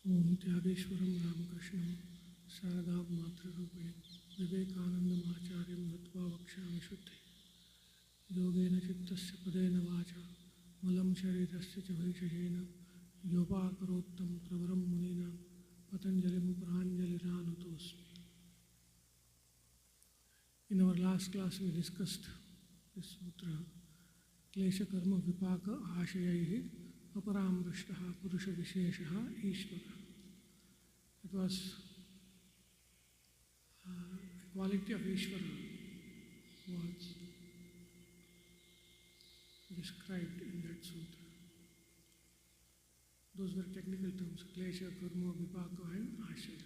Om Tyageshwaram Ramakrishnam Sharadab Matrarupin Vivekanandam Acharyam Natva Vakshami Shuddhi Yogena Chittasya Padena Vacha Malam Sharirasya Chavishajena Yopakarottam Pravaram Munina Patanjalim Pranjaliranutosmi. In our last class we discussed this sutra, Klesha Karma Vipaka Ashayaihi Aparamrishtaha Purusha Visheshaha Ishvara. It was the quality of Ishvara was described in that sutra. Those were technical terms, Klesha, Karma, Vipaka and Ashaya.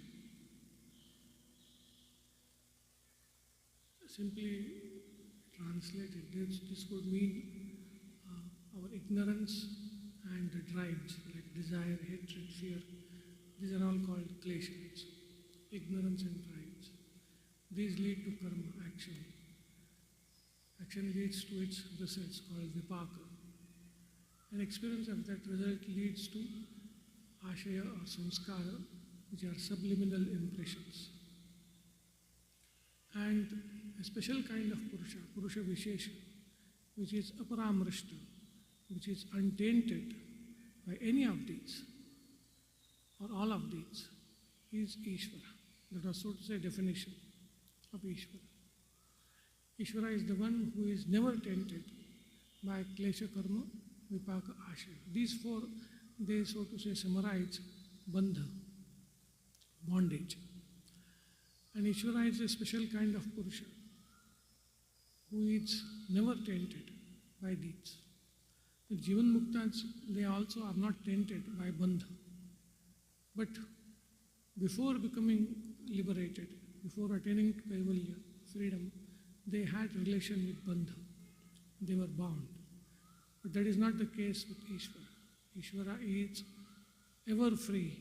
Simply translated, this would mean our ignorance and the drives like desire, hatred, fear. These are all called kleshas, ignorance and drives. These lead to karma, action. Action leads to its results called vipaka. An experience of that result leads to ashaya or samskara, which are subliminal impressions. And a special kind of purusha, purusha vishesha, which is aparamrishta, which is untainted by any of these or all of these, is Ishvara. That was, so to say, definition of Ishvara. Ishvara is the one who is never tainted by klesha, karma, vipaka, ashaya. These four, they, so to say, summarize bandha, bondage. And Ishvara is a special kind of purusha who is never tainted by these. The Jivan Muktas, they also are not tainted by bandha. But before becoming liberated, before attaining kaivalya, freedom, they had relation with bandha. They were bound. But that is not the case with Ishvara. Ishvara is ever free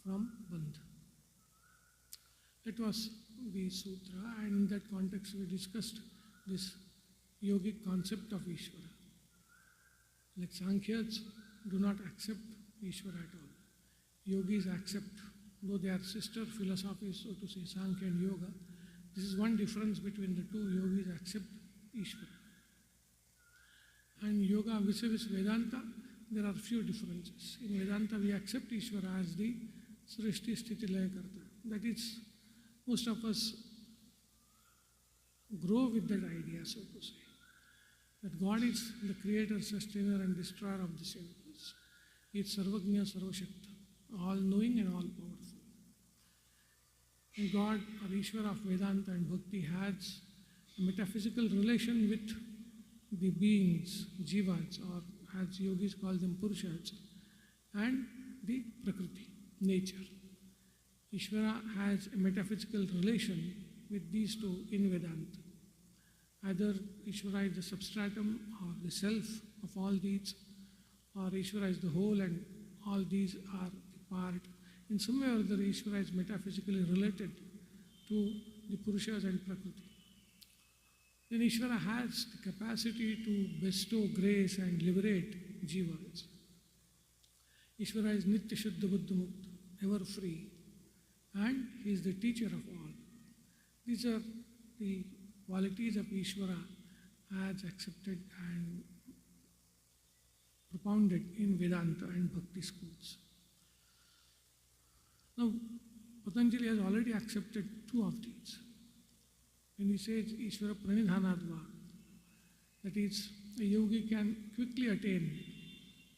from bandha. That was the sutra, and in that context we discussed this yogic concept of Ishvara. Like Sankhyas do not accept Ishvara at all. Yogis accept, though they are sister philosophies, so to say, Sankhya and Yoga. This is one difference between the two. Yogis accept Ishvara. And Yoga vis-a-vis Vedanta, there are few differences. In Vedanta we accept Ishvara as the Srishti Sthiti Laya Karta. That is, most of us grow with that idea, so to say, that God is the creator, sustainer and destroyer of this universe. He is Sarvagnya Sarvashakta, all-knowing and all-powerful. And God, or Ishvara of Vedanta and Bhakti, has a metaphysical relation with the beings, jivas, or as yogis call them purushas, and the prakriti, nature. Ishvara has a metaphysical relation with these two in Vedanta. Either Ishvara is the substratum or the self of all these, or Ishvara is the whole and all these are the part. In some way or other, Ishvara is metaphysically related to the Purushas and Prakriti. Then Ishvara has the capacity to bestow grace and liberate jivas. Ishvara is Nitya Shuddha Buddha Mukta, ever free, and he is the teacher of all. These are the qualities of Ishvara as accepted and propounded in Vedanta and Bhakti schools. Now, Patanjali has already accepted two of these. When he says Ishvara Pranidhanadva, that is, a yogi can quickly attain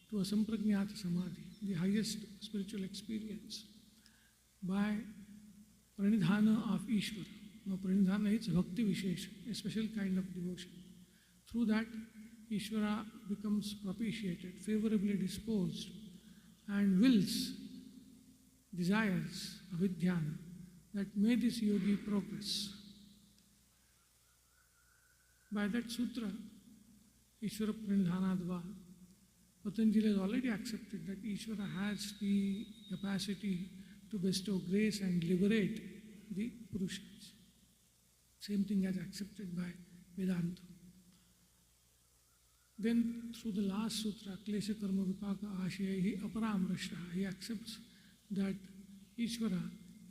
to a Samprajñata Samadhi, the highest spiritual experience, by Pranidhana of Ishvara. Now, Pranidhana is Bhakti Vishesha, a special kind of devotion. Through that, Ishvara becomes propitiated, favorably disposed, and wills, desires, avidyana, that may this yogi progress. By that sutra, Ishvara Pranidhanadva, Patanjali has already accepted that Ishvara has the capacity to bestow grace and liberate the Purushas. Same thing as accepted by Vedanta. Then through the last sutra, Klesha Karma Vipaka Ashaya, he Aparamrishtaha, he accepts that Ishvara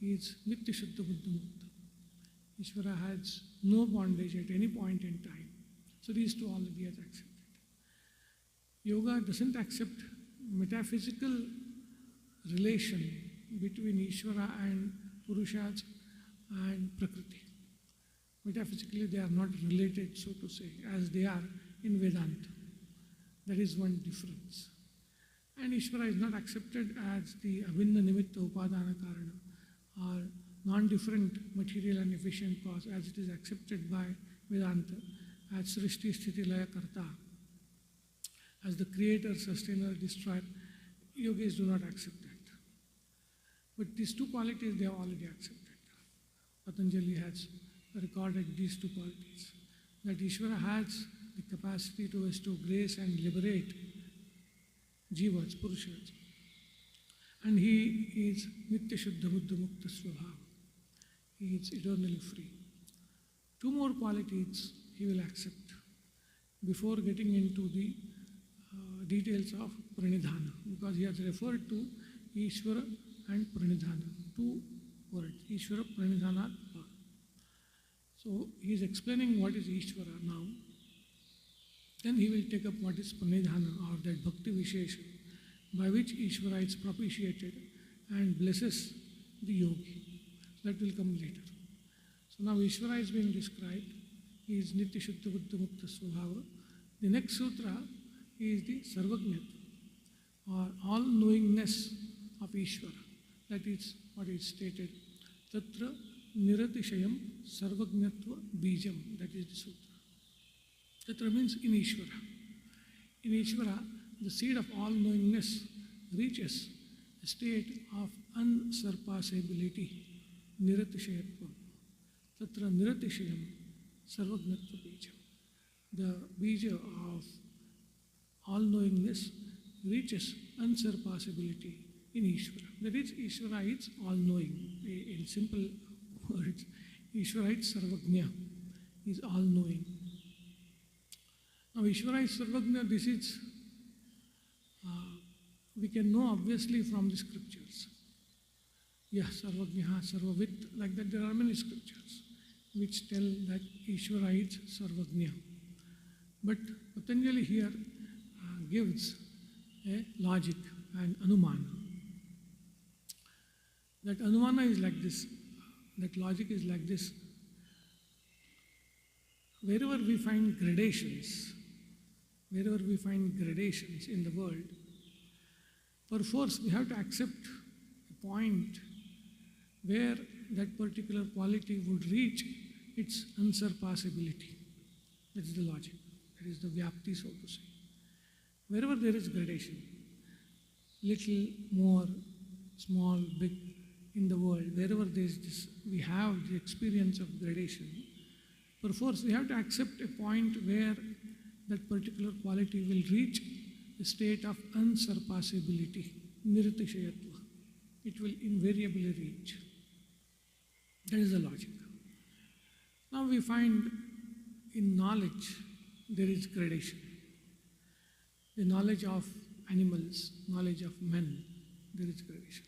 is Nitya Shuddha Buddha Mukta. Ishvara has no bondage at any point in time. So these two already has accepted. Yoga doesn't accept metaphysical relation between Ishvara and Purushas and Prakriti. Metaphysically, they are not related, so to say, as they are in Vedanta. That is one difference. And Ishvara is not accepted as the Abhinna Nimitta Upadana Karana, or non-different material and efficient cause, as it is accepted by Vedanta, as Srishti Sthiti Laya Karta, as the creator, sustainer, destroyer. Yogis do not accept that. But these two qualities they have already accepted. Patanjali has recorded these two qualities, that Ishvara has the capacity to bestow grace and liberate jivas, purushas. And he is Nitya Shuddha Buddha Mukta Svabhava. He is eternally free. Two more qualities he will accept before getting into the details of Pranidhana, because he has referred to Ishvara and Pranidhana, two words, Ishvara, Pranidhana. So he is explaining what is Ishvara now. Then he will take up what is Pranidhana, or that Bhakti Vishesha, by which Ishvara is propitiated and blesses the yogi. That will come later. So now Ishvara is being described. He is Nitya Shuddha Buddha Mukta Svabhava. The next sutra is the Sarvajnatva, or all-knowingness of Ishvara. That is what is stated. Tatra Niratishayam Sarvajnatva Bijam. That is the sutra. Tatra means in Ishvara. In Ishvara, the seed of all-knowingness reaches a state of unsurpassability, Niratishayatva. Tatra Niratishayam Sarvajnatva Bijam. The bija of all-knowingness reaches unsurpassability in Ishvara. That is, Ishvara is all-knowing. In simple words, Ishvara is Sarvajna, is all-knowing. Now, Ishvara is Sarvajna. This is, we can know obviously from the scriptures. Yeah, Sarvajna, Sarvavit, like that there are many scriptures which tell that Ishvara is Sarvajna. But Patanjali here gives a logic and anumana. That anumana is like this, that logic is like this. Wherever we find gradations in the world, perforce we have to accept a point where that particular quality would reach its unsurpassability. That is the logic. That is the vyapti, so to say. Wherever there is gradation, little, more, small, big in the world, wherever there is this, we have the experience of gradation, perforce we have to accept a point where that particular quality will reach a state of unsurpassability, niratishayatva. It will invariably reach. That is the logic. Now we find in knowledge there is gradation. The knowledge of animals, knowledge of men, there is gradation.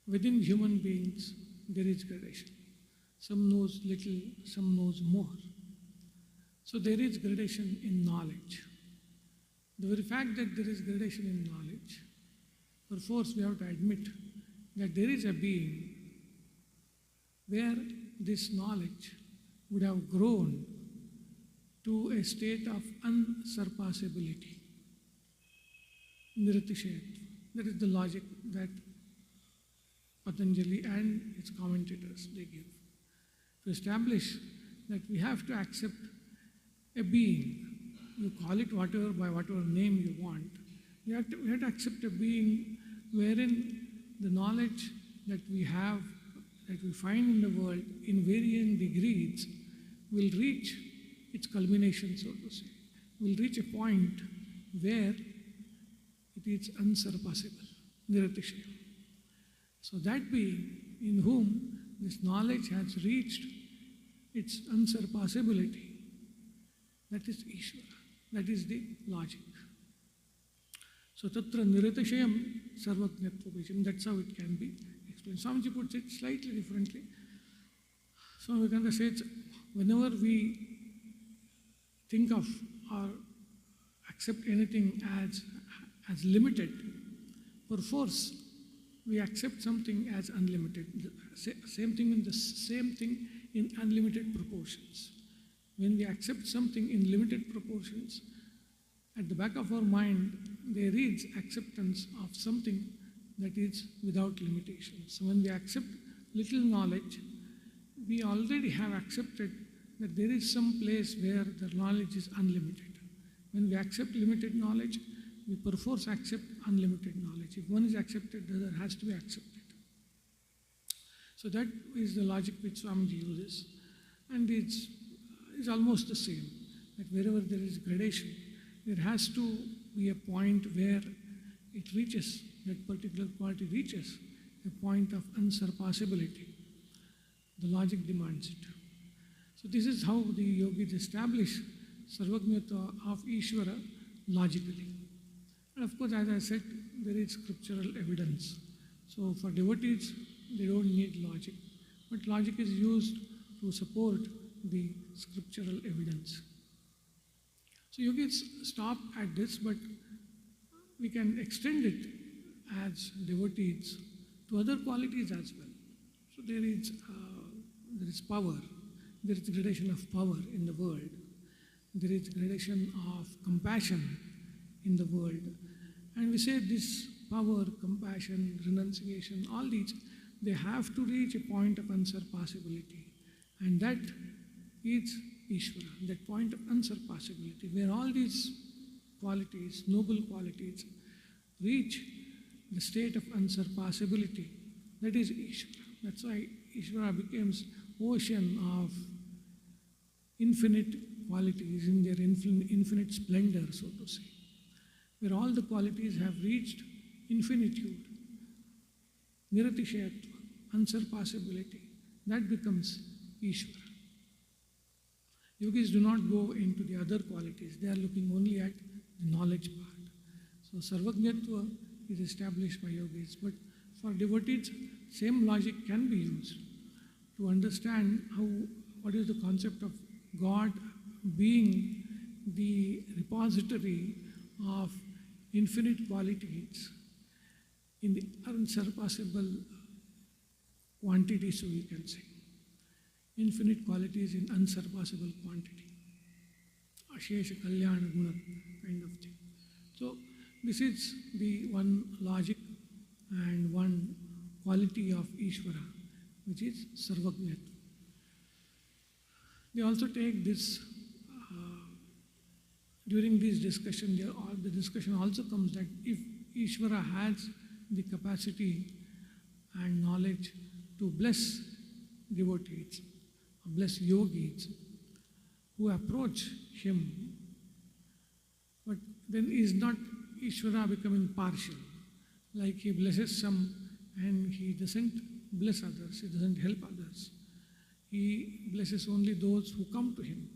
Within human beings, there is gradation. Some knows little, some knows more. So there is gradation in knowledge. The very fact that there is gradation in knowledge, perforce we have to admit that there is a being where this knowledge would have grown to a state of unsurpassability, niratishayatva. That is the logic that Patanjali and its commentators they give. To establish that we have to accept a being, you call it whatever, by whatever name you want, we have to accept a being wherein the knowledge that we have, that we find in the world in varying degrees will reach its culmination, so to say, will reach a point where it is unsurpassable, niratishaya. So that being in whom this knowledge has reached its unsurpassability, that is Ishvara, that is the logic. So tatra niratishayam Sarvajnatva Visham. That's how it can be explained. Swamiji puts it slightly differently. Swami Vivekananda says, whenever we think of or accept anything as limited, perforce we accept something as unlimited. Same thing in unlimited proportions. When we accept something in limited proportions, at the back of our mind, there is acceptance of something that is without limitations. So when we accept little knowledge, we already have accepted that there is some place where the knowledge is unlimited. When we accept limited knowledge, we perforce accept unlimited knowledge. If one is accepted, the other has to be accepted. So that is the logic which Swamiji uses. And it's almost the same, that wherever there is gradation, there has to be a point where it reaches, that particular quality reaches a point of unsurpassability. The logic demands it. So this is how the yogis establish Sarvajnatva of Ishvara logically. And of course, as I said, there is scriptural evidence. So for devotees, they don't need logic. But logic is used to support the scriptural evidence. So yogis stop at this, but we can extend it as devotees to other qualities as well. So there is power. There is gradation of power in the world. There is gradation of compassion in the world. And we say this power, compassion, renunciation, all these, they have to reach a point of unsurpassability. And that is Ishvara, that point of unsurpassability, where all these qualities, noble qualities, reach the state of unsurpassability. That is Ishvara. That's why Ishvara becomes ocean of infinite qualities in their infinite splendor, so to say, where all the qualities have reached infinitude, niratishayatva, unsurpassability. That becomes Ishvara. Yogis do not go into the other qualities. They are looking only at the knowledge part. So Sarvajnatva is established by yogis, but for devotees, same logic can be used to understand what is the concept of God being the repository of infinite qualities in the unsurpassable quantity, so we can say. Infinite qualities in unsurpassable quantity. Ashesha Kalyana Guna kind of thing. So this is the one logic and one quality of Ishvara, which is Sarvajnatva. They also take this, during this discussion, the discussion also comes that if Ishvara has the capacity and knowledge to bless devotees, bless yogis who approach him, but then is not Ishvara becoming partial, like he blesses some and he doesn't bless others, he doesn't help others. He blesses only those who come to him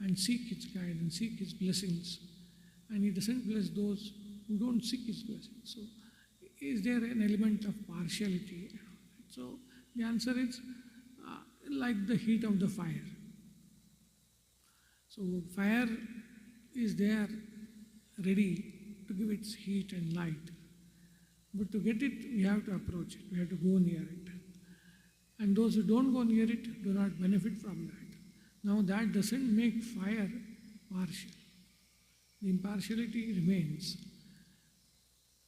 and seek his guidance, seek his blessings, and he doesn't bless those who don't seek his blessings. So is there an element of partiality? So the answer is like the heat of the fire. So fire is there ready to give its heat and light. But to get it, we have to approach it, we have to go near it. And those who don't go near it do not benefit from that. Now that doesn't make fire partial. The impartiality remains.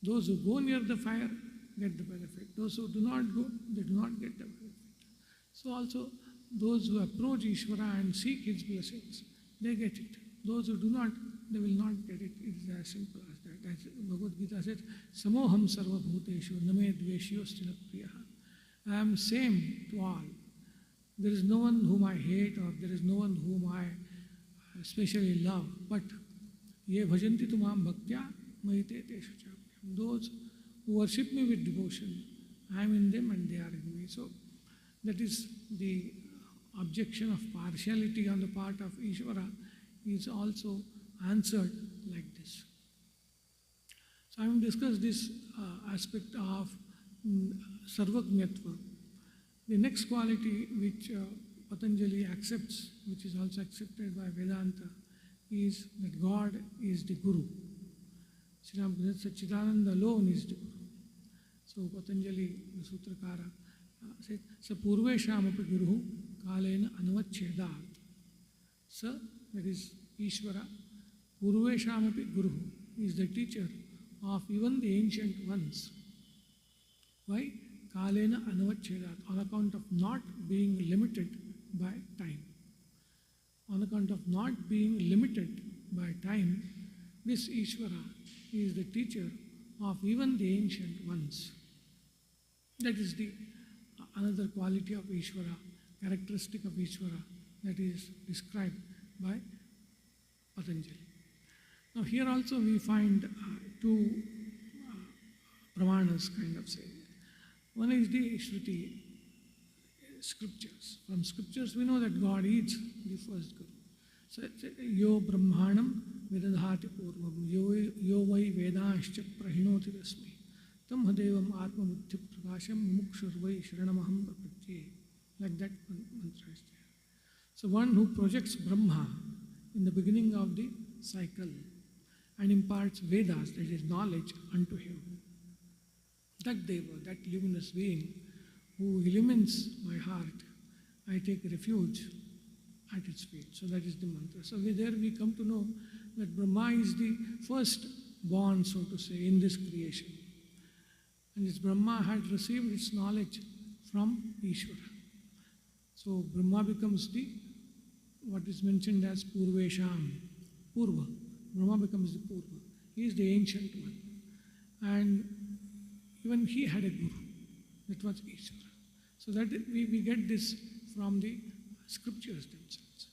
Those who go near the fire get the benefit. Those who do not go, they do not get the benefit. So also, those who approach Ishvara and seek his blessings, they get it. Those who do not, they will not get it. It is as simple as that. As Bhagavad Gita says, Samoham sarva bhuteshu name dveshyosti na priyaha. I am same to all. There is no one whom I hate or there is no one whom I especially love. But ye bhajanti tumam bhaktya mahite teshu chapyam. Those who worship me with devotion, I am in them and they are in me. So that is the objection of partiality on the part of Ishvara is also answered like this. So I will discuss this aspect of Sarvajñatva. The next quality which Patanjali accepts, which is also accepted by Vedanta, is that God is the Guru. Sri Ramakrishna Satchidananda alone is the Guru. So Patanjali, the Sutrakara, said, Sa Purveshamapi Guru Kalena Anavachchedat. Sa, that is Ishvara, Purveshamapi Guru is the teacher of even the ancient ones. Why? Kalena Anavachchedat, on account of not being limited by time. On account of not being limited by time, this Ishvara is the teacher of even the ancient ones. That is the another quality of Ishvara, characteristic of Ishvara that is described by Patanjali. Now here also we find two pramanas kind of saying. One is the Shruti, scriptures. From scriptures we know that God is the first Guru. So yo brahmanam vidadhati purvam yo vai vedanscha prahinoti rasmi tam hadevam atmabuddhi prakasham mumukshur vai sharanamaham prapatye. Like that mantra is there. So one who projects Brahma in the beginning of the cycle and imparts Vedas, that is knowledge, unto him. That Deva, that luminous being who illumines my heart, I take refuge at its feet. So that is the mantra. So there we come to know that Brahma is the first born, so to say, in this creation. And this Brahma had received its knowledge from Ishvara. So Brahma becomes the, what is mentioned as Purvesham, Purva. Brahma becomes the Purva. He is the ancient one. And even he had a Guru. That was Ishvara. So that we get this from the scriptures themselves.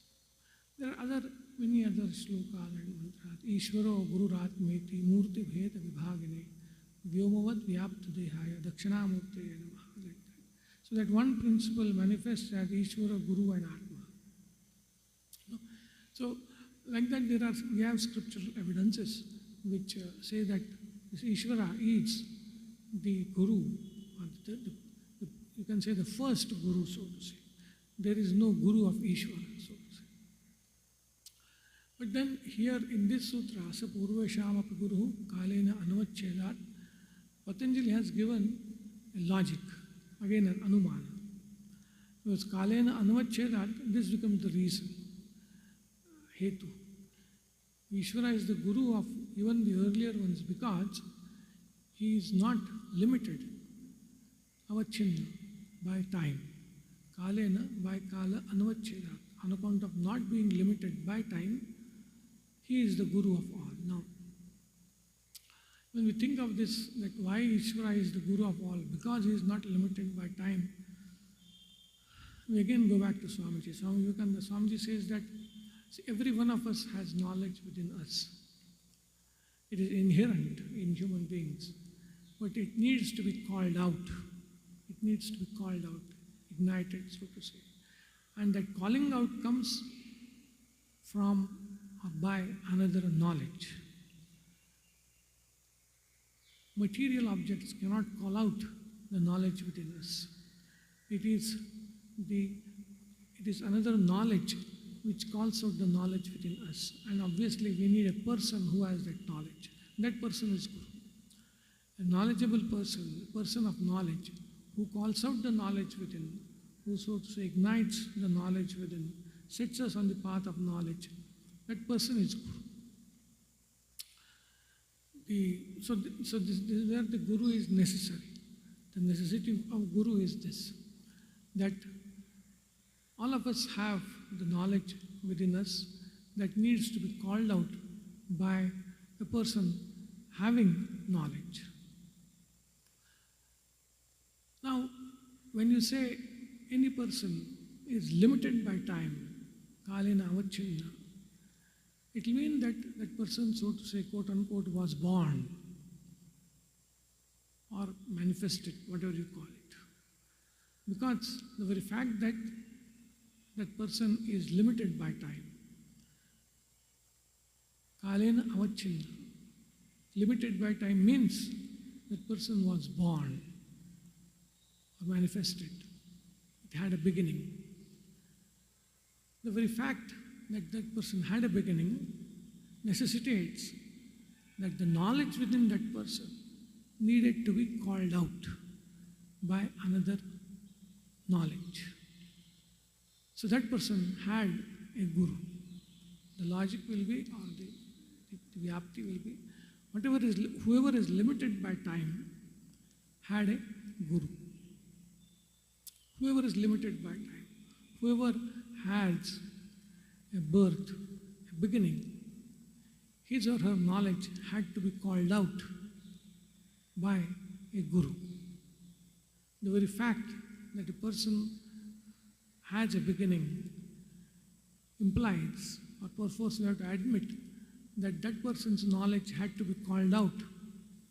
There are many other shlokas and mantras. Ishvaro Gururatmeti Murti Bheda Vibhagine Vyomavad Vyapta Dehaya Dakshinamurtaya Namaha. Like that. So that one principle manifests as Ishvara, Guru and Atma. So like that we have scriptural evidences which say that this Ishvara is the Guru, or you can say the first Guru, so to say. There is no Guru of Ishvara, so to say. But then here in this sutra, Asa Purveshamapi Guru Kalena Anavachchedat, Patanjali has given a logic, again an Anumana. Because Kalena Anavachchedat, this becomes the reason, Hetu. Ishvara is the Guru of even the earlier ones because he is not limited, avachinna, by time. Kalena, by kala, anavachchedat. On account of not being limited by time, he is the Guru of all. Now, when we think of this, that why Ishvara is the Guru of all, because he is not limited by time, we again go back to Swamiji. Swamiji says that every one of us has knowledge within us. It is inherent in human beings, but it needs to be called out. It needs to be called out, ignited, so to say. And that calling out comes from or by another knowledge. Material objects cannot call out the knowledge within us. It is another knowledge which calls out the knowledge within us. And obviously we need a person who has that knowledge. That person is Guru. A knowledgeable person, a person of knowledge, who calls out the knowledge within, who so to say ignites the knowledge within, sets us on the path of knowledge, that person is Guru. This is where the Guru is necessary. The necessity of Guru is this, that all of us have the knowledge within us that needs to be called out by a person having knowledge. Now, when you say any person is limited by time, kalena avachinna, it will mean that that person, so to say, quote unquote, was born or manifested, whatever you call it. Because the very fact that that person is limited by time, kalena avachinna, limited by time means that person was born or manifested. It had a beginning. The very fact that that person had a beginning necessitates that the knowledge within that person needed to be called out by another knowledge. So that person had a guru. The logic will be, or the vyapti will be, whoever is limited by time had a guru. Whoever is limited by time, whoever has a birth, a beginning, his or her knowledge had to be called out by a guru. The very fact that a person has a beginning implies, or perforce we have to admit, that that person's knowledge had to be called out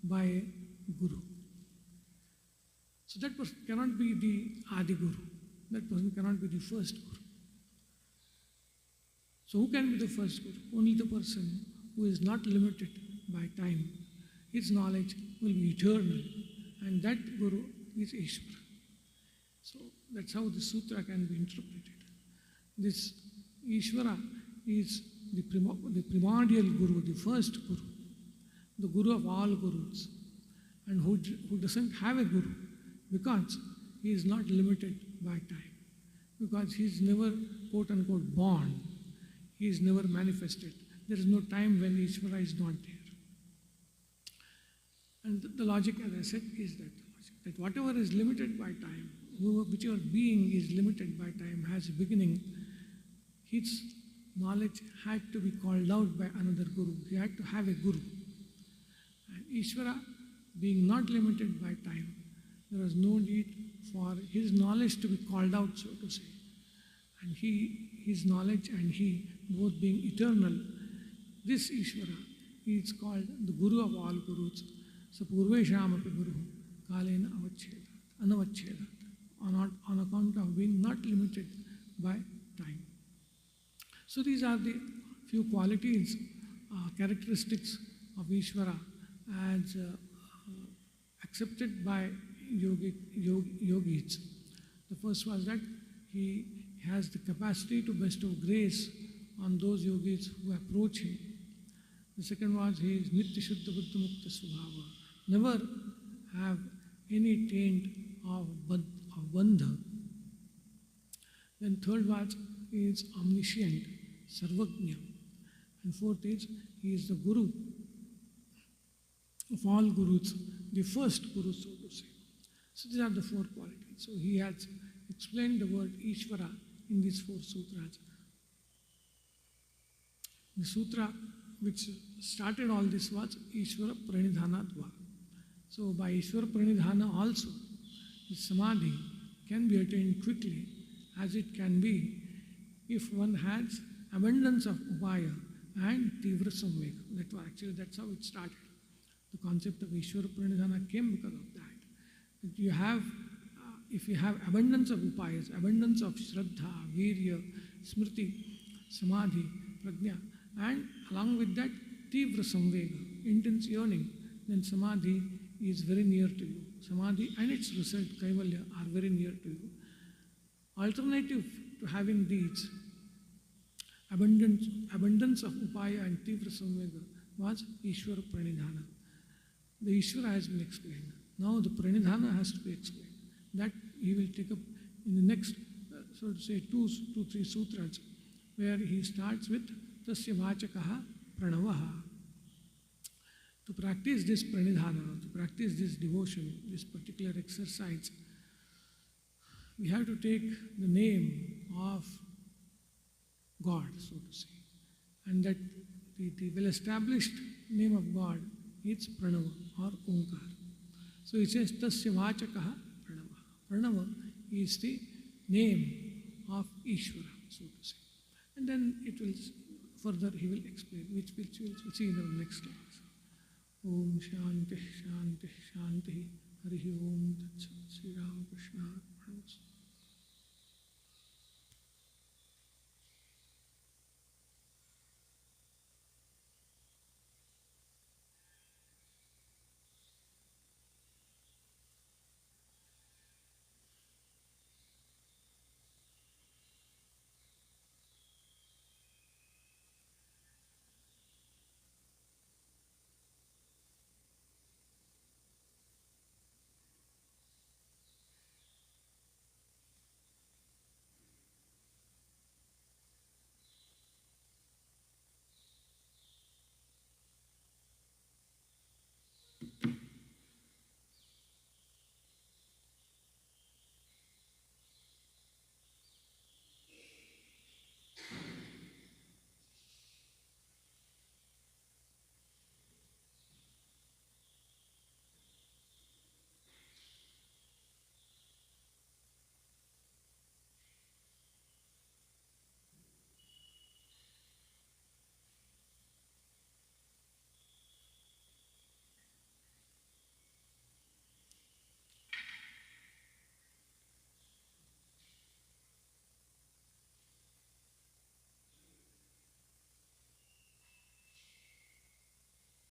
by a guru. So that person cannot be the Adi Guru. That person cannot be the first Guru. So who can be the first Guru? Only the person who is not limited by time. His knowledge will be eternal, and that Guru is Ishvara. So that's how the sutra can be interpreted. This Ishvara is the primordial Guru, the first Guru, the Guru of all Gurus, and who doesn't have a Guru because he is not limited by time, because he is never quote-unquote born, he is never manifested. There is no time when Ishvara is not there. And the logic, as I said, is that whatever is limited by time, whichever being is limited by time has a beginning, his knowledge had to be called out by another Guru. He had to have a Guru. And Ishvara, being not limited by time, there was no need for his knowledge to be called out, so to say. And his knowledge and he, both being eternal, this Ishvara is called the Guru of all Gurus. So Purvesham api Guru Kalena Anavacheda, on account of being not limited by time. So these are the few qualities, characteristics of Ishvara as accepted by yogis. The first was that he has the capacity to bestow grace on those yogis who approach him. The second was he is Nitya Shuddha Buddha Mukta Svabhava, never have any taint of bandha. Then third was he is omniscient, sarvagnya. And fourth is he is the Guru of all Gurus, the first Guru, so to say. So these are the four qualities. So he has explained the word Ishvara in these four sutras. The sutra which started all this was Ishvara Pranidhana Dva. So by Ishvara Pranidhana also, the Samadhi can be attained quickly, as it can be if one has abundance of upaya and tivra samvega. That's how it started. The concept of Ishvara Pranidhana came because of that. That you have, if you have abundance of upayas, abundance of shraddha, virya, smriti, samadhi, prajna, and along with that tivra samvega, intense yearning, then samadhi is very near to you. Samadhi and its result, kaivalya, are very near to you. Alternative to having these abundance of upaya and tivra samvega was Ishvara Pranidhana. The Ishvara has been explained. Now the Pranidhana has to be explained. That he will take up in the next, so to say, two, three sutras, where he starts with Tasya Vachakaha Pranavaha. To practice this Pranidhana, to practice this devotion, this particular exercise, we have to take the name of God, so to say. And that the well-established name of God is Pranava or Omkar. So it says Tasya Vachakaha Pranava. Pranava is the name of Ishvara, so to say. And then it will further, he will explain, which we'll see in our next class. Om Shanti Shanti Shanti Harihi Om Tat Sat Sri Ramakrishna Arpanamstu.